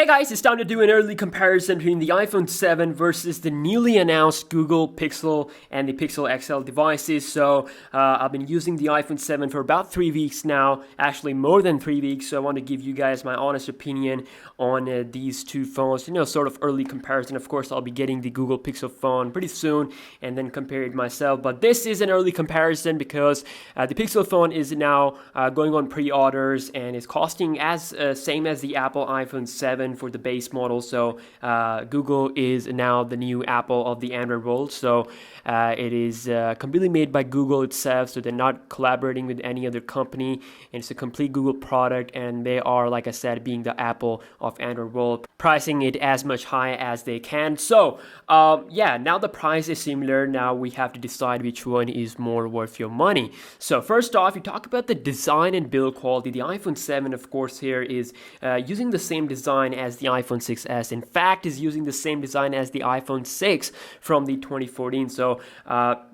guys, it's time to do an early comparison between the iPhone 7 versus the newly announced Google Pixel and the Pixel XL devices. So I've been using the iPhone 7 for about 3 weeks now, actually more than 3 weeks. So I want to give you guys my honest opinion on these two phones, sort of early comparison. Of course, I'll be getting the Google Pixel phone pretty soon and then compare it myself. But this is an early comparison because the Pixel phone is now going on pre-orders and is costing as same as the Apple iPhone 7 for the base model. So Google is now the new Apple of the Android world. So it is completely made by Google itself. So they're not collaborating with any other company. And it's a complete Google product. And they are, like I said, being the Apple of Android world, pricing it as much high as they can. So yeah, now the price is similar. Now we have to decide which one is more worth your money. So first off, you talk about the design and build quality. The iPhone 7, of course, here is using the same design as the iPhone 6s. In fact, is using the same design as the iPhone 6 from the 2014. So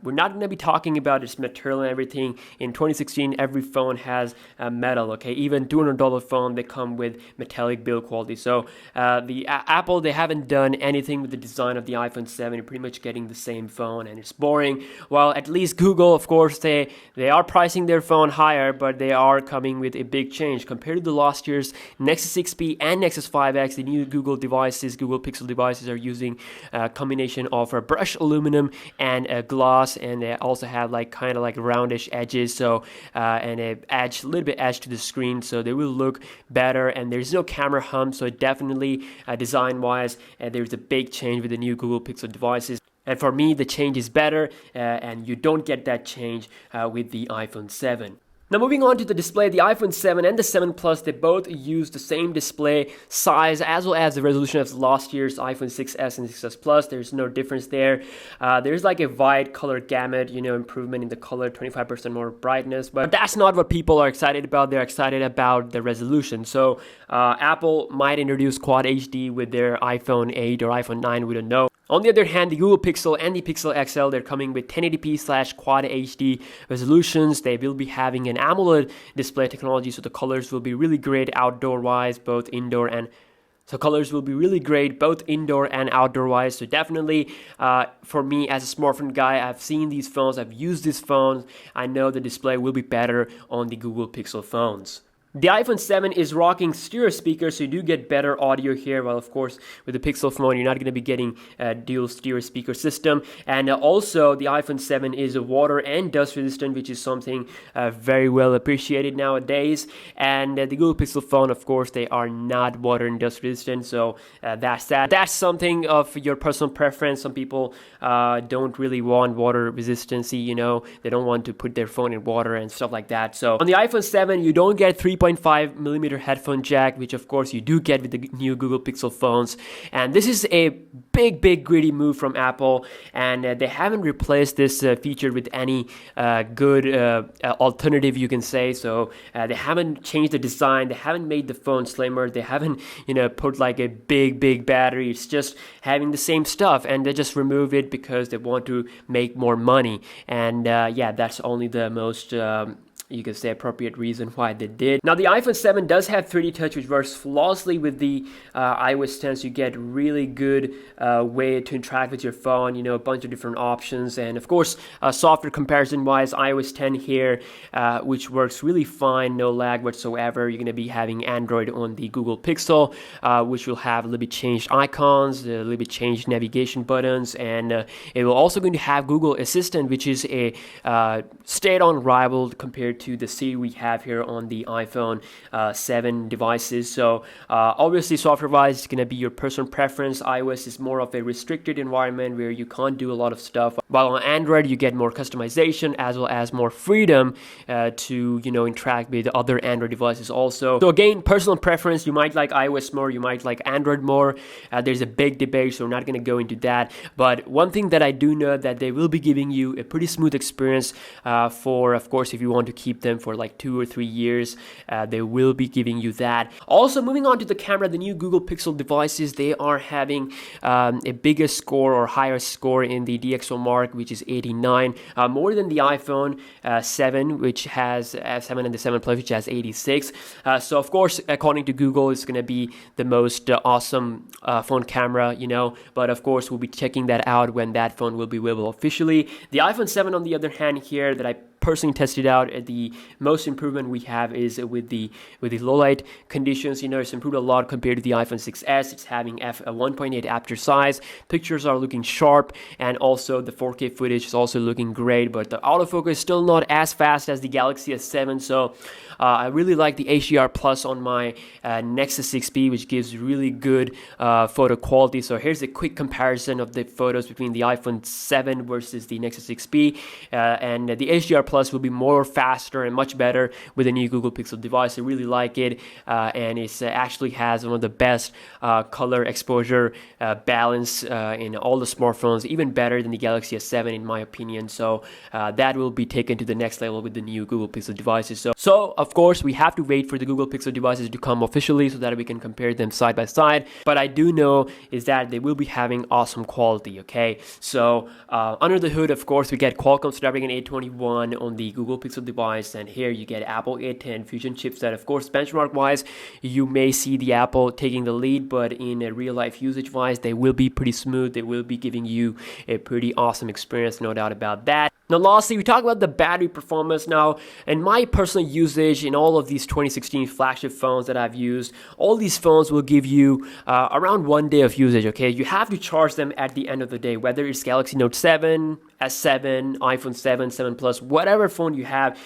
we're not going to be talking about its material and everything. In 2016, every phone has metal, okay? Even $200 phone, they come with metallic build quality. So the Apple, they haven't done anything with the design of the iPhone 7. You're pretty much getting the same phone and it's boring. While at least Google, of course, they are pricing their phone higher, but they are coming with a big change. Compared to the last year's Nexus 6P and Nexus 5X, the new Google devices, Google Pixel devices are using a combination of a brushed aluminum and a gloss, and they also have kind of like roundish edges, so and a little bit edge to the screen, so they will look better. And there's no camera hump, so definitely design wise there's a big change with the new Google Pixel devices. And for me, the change is better, and you don't get that change with the iPhone 7. Now moving on to the display, the iPhone 7 and the 7 Plus, they both use the same display size as well as the resolution of last year's iPhone 6s and 6s Plus. There's no difference there. There's like a wide color gamut, improvement in the color, 25% more brightness, but that's not what people are excited about. They're excited about the resolution. So Apple might introduce Quad HD with their iPhone 8 or iPhone 9, we don't know. On the other hand, the Google Pixel and the Pixel XL, they're coming with 1080p/Quad HD resolutions. They will be having an AMOLED display technology, so the colors will be really great outdoor-wise, both indoor and So colors will be really great, both indoor and outdoor-wise. So definitely, for me as a smartphone guy, I've seen these phones, I've used these phones. I know the display will be better on the Google Pixel phones. The iPhone 7 is rocking stereo speakers, so you do get better audio here. Well, of course, with the Pixel phone, you're not going to be getting a dual stereo speaker system. And also, the iPhone 7 is water and dust resistant, which is something very well appreciated nowadays. And the Google Pixel phone, of course, they are not water and dust resistant, so that's that. That's something of your personal preference. Some people don't really want water resistancy, they don't want to put their phone in water and stuff like that. So on the iPhone 7, you don't get 3.5mm headphone jack, which of course you do get with the new Google Pixel phones. And this is a big greedy move from Apple, and they haven't replaced this feature with any good alternative, you can say. So they haven't changed the design, they haven't made the phone slimmer, they haven't put like a big battery. It's just having the same stuff, and they just remove it because they want to make more money. And yeah, that's only the most you can say appropriate reason why they did. Now the iPhone 7 does have 3D Touch, which works flawlessly with the iOS 10, so you get really good way to interact with your phone, a bunch of different options. And of course, software comparison wise, iOS 10 here, which works really fine, no lag whatsoever. You're going to be having Android on the Google Pixel, which will have a little bit changed icons, a little bit changed navigation buttons, and it will also going to have Google Assistant, which is a stayed-on rival compared to the Siri we have here on the iPhone 7 devices. So obviously software-wise, it's going to be your personal preference. iOS is more of a restricted environment where you can't do a lot of stuff, while on Android you get more customization as well as more freedom to interact with other Android devices also. So again, personal preference. You might like iOS more, you might like Android more. There's a big debate, so we're not going to go into that. But one thing that I do know that they will be giving you a pretty smooth experience for, of course, if you want to keep them for like 2 or 3 years. They will be giving you that. Also, moving on to the camera, the new Google Pixel devices, they are having a bigger score or higher score in the DxO mark, which is 89, more than the iPhone 7, which has 7 and the 7 Plus, which has 86. So of course, according to Google, it's going to be the most awesome phone camera, you know, but of course we'll be checking that out when that phone will be available officially. The iPhone 7, on the other hand, here that I personally tested out, the most improvement we have is with the low light conditions. You know, it's improved a lot compared to the iPhone 6s. It's having f1.8 aperture size. Pictures are looking sharp, and also the 4K footage is also looking great, but the autofocus is still not as fast as the Galaxy S7. So I really like the HDR Plus on my Nexus 6P, which gives really good photo quality. So here's a quick comparison of the photos between the iPhone 7 versus the Nexus 6P, and the HDR Plus will be more faster and much better with the new Google Pixel device. I really like it, and it actually has one of the best color exposure balance in all the smartphones, even better than the Galaxy S7 in my opinion. So that will be taken to the next level with the new Google Pixel devices. So of course we have to wait for the Google Pixel devices to come officially so that we can compare them side by side. But I do know is that they will be having awesome quality. Okay, so under the hood, of course, we get Qualcomm Snapdragon 821 on the Google Pixel device, and here you get Apple A10 Fusion chipset. Of course, benchmark wise, you may see the Apple taking the lead, but in a real life usage wise, they will be pretty smooth. They will be giving you a pretty awesome experience, no doubt about that. Now lastly, we talk about the battery performance. Now, in my personal usage in all of these 2016 flagship phones that I've used, all these phones will give you around 1 day of usage. Okay, you have to charge them at the end of the day, whether it's Galaxy Note 7, S7, iPhone 7, 7 Plus, whatever phone you have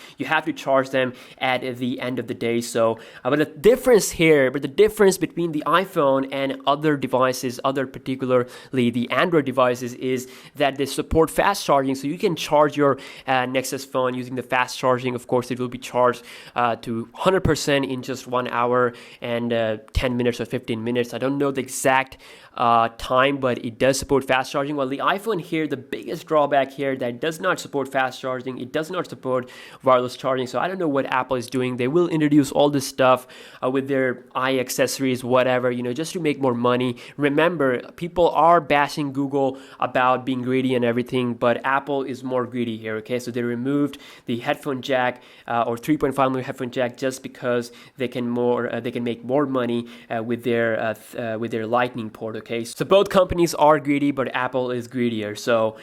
to charge them at the end of the day. So, but the difference between the iPhone and other devices, particularly the Android devices, is that they support fast charging. So you can charge your Nexus phone using the fast charging. Of course, it will be charged to 100% in just 1 hour and 10 minutes or 15 minutes. I don't know the exact time, but it does support fast charging. While the iPhone here, the biggest drawback here, that it does not support fast charging. It does not support wireless charging. So I don't know what Apple is doing. They will introduce all this stuff with their accessories, whatever, you know, just to make more money. Remember, people are bashing Google about being greedy and everything, but Apple is more greedy here. Okay, so they removed the headphone jack or 3.5mm headphone jack just because they can make more money with their Lightning port. Okay, so both companies are greedy, but Apple is greedier. So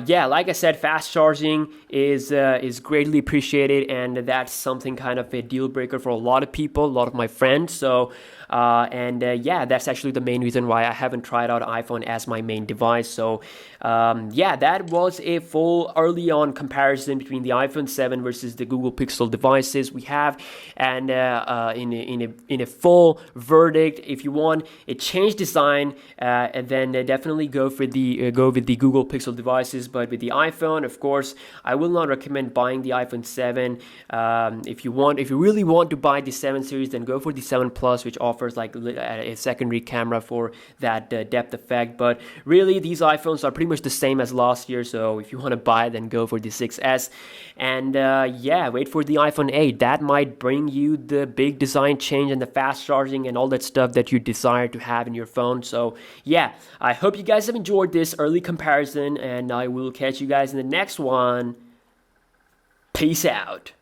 yeah, like I said, fast charging is greatly appreciated, and that's something kind of a deal breaker for a lot of people, a lot of my friends. So yeah, that's actually the main reason why I haven't tried out iPhone as my main device. So yeah, that was a full early on comparison between the iPhone 7 versus the Google Pixel devices we have, and in a full verdict, if you want a changed design, and then definitely go with the Google Pixel devices. But with the iPhone, of course, I will not recommend buying the iPhone 7. If you really want to buy the 7 series, then go for the 7 Plus, which offers like a secondary camera for that depth effect. But really, these iPhones are pretty much the same as last year. So if you want to buy, then go for the 6S. And yeah, wait for the iPhone 8. That might bring you the big design change and the fast charging and all that stuff that you desire to have in your phone. So yeah, I hope you guys have enjoyed this early comparison, and I will catch you guys in the next one. Peace out.